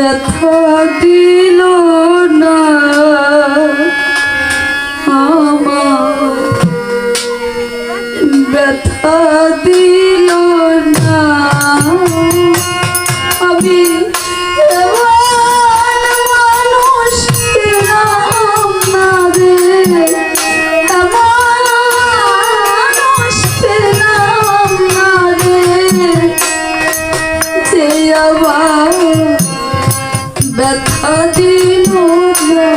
ব্যথা দিল না আমার, ব্যথা দিল না। আমি মানুষ পেলাম না রে, মানুষ পেলাম না রে, যে আবার ব্যথা দিল না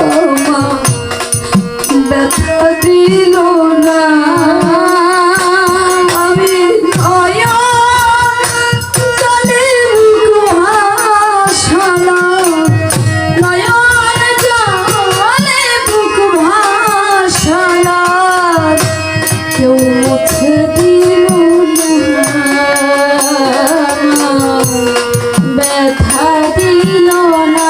আমার, ব্যথা দিল না। আমি নয়ন জলে বুক ভাসালাম, নয়ন জলে বুক ভাসালাম, কেউ মুছে দিল না, ব্যথা দিল না।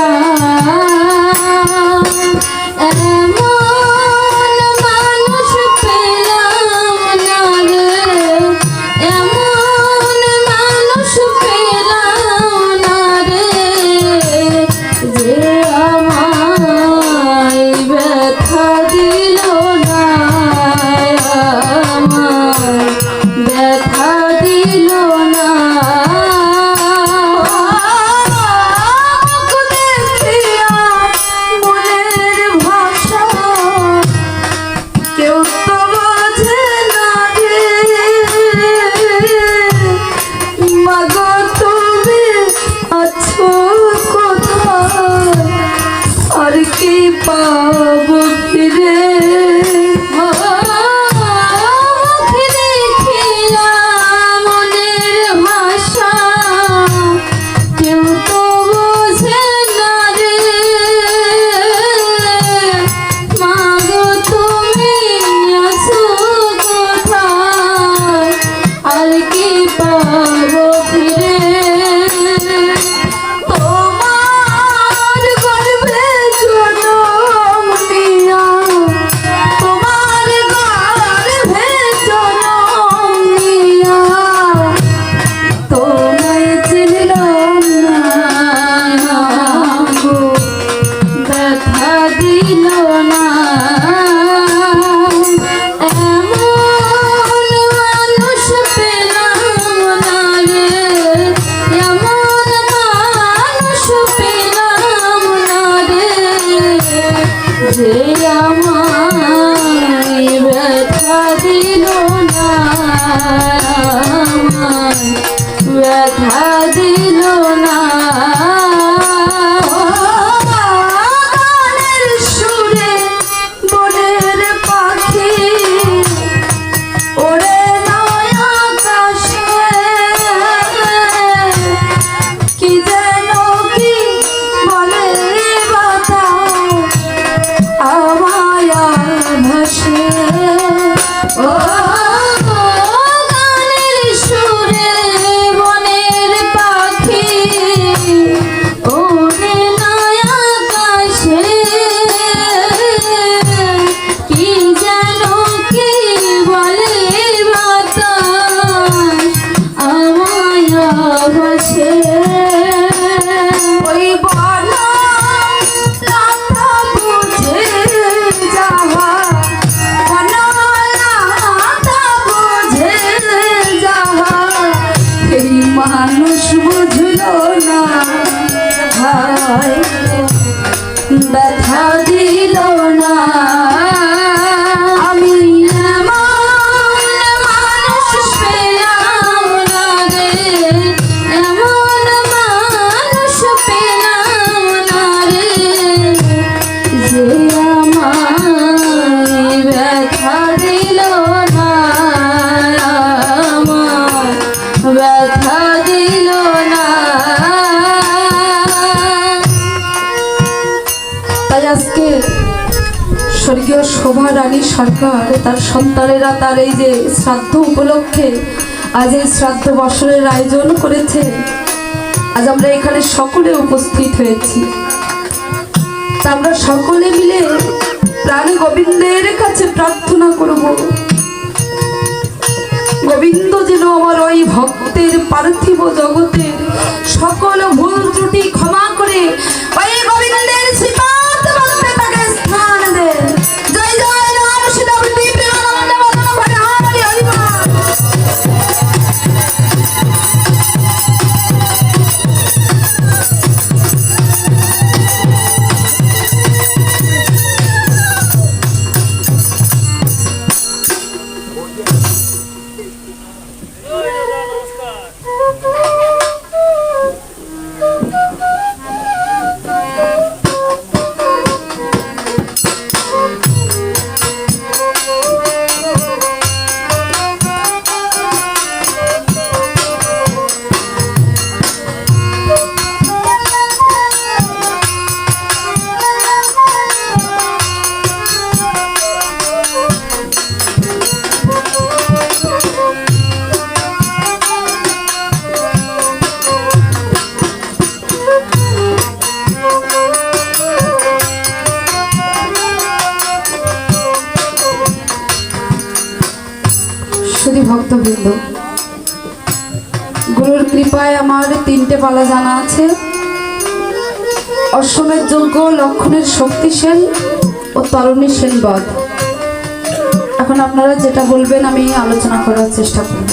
পাবো ফিরে মনের ভাষা, কেউ তো বোঝে না রে, মাগো তুমি আছো কোথায়, আর কি পাবো ফিরে। যে আমায় ব্যথা দিল না, ব্যথা দিল না। গানের সুরে বনের পাখি ওরে নয় আকাশে, কি যেন কি বলে বাতাস আমায় ভাসে। ও গানের সুরে বনের পাখি ওরে নয় আকাশে, কি যেন কি বলে বাতাস আমায় ভাসে। ওই মানুষ বুঝলো না ভাই, ব্যথা দিল না। আমি এমন মানুষ পেলাম না রে, এমন মানুষ পেলাম না রে, যে আমায় ব্যথা দিল না, ব্যথা দিল না। তাই আজকে স্বর্গীয় শোভা রানী সরকার তার সন্তানেরা তার এই যে শ্রাদ্ধ উপলক্ষে আজ এই শ্রাদ্ধ বর্ষণের আয়োজন করেছে। আজ আমরা এখানে সকলে উপস্থিত হয়েছি, তা আমরা সকলে মিলে প্রাণ গোবিন্দের কাছে প্রার্থনা করব, গোবিন্দ যেন আমার ওই ভক্তের পার্থিব জগতের সকল ভক্তবৃন্দ, গুরুর কৃপায় আমার 3টে পালা জানা আছে। অশ্বমেধ যজ্ঞ, লক্ষণের শক্তি সেন ও তরণী সেন বধ। এখন আপনারা যেটা বলবেন আমি আলোচনা করার চেষ্টা করব।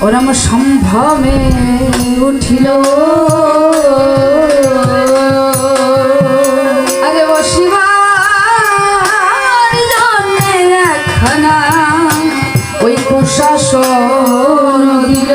ওরম সম্ভ্রমে উঠিল, আরে বসিবার জন্যে একখানা ওই কুশাসন দিল।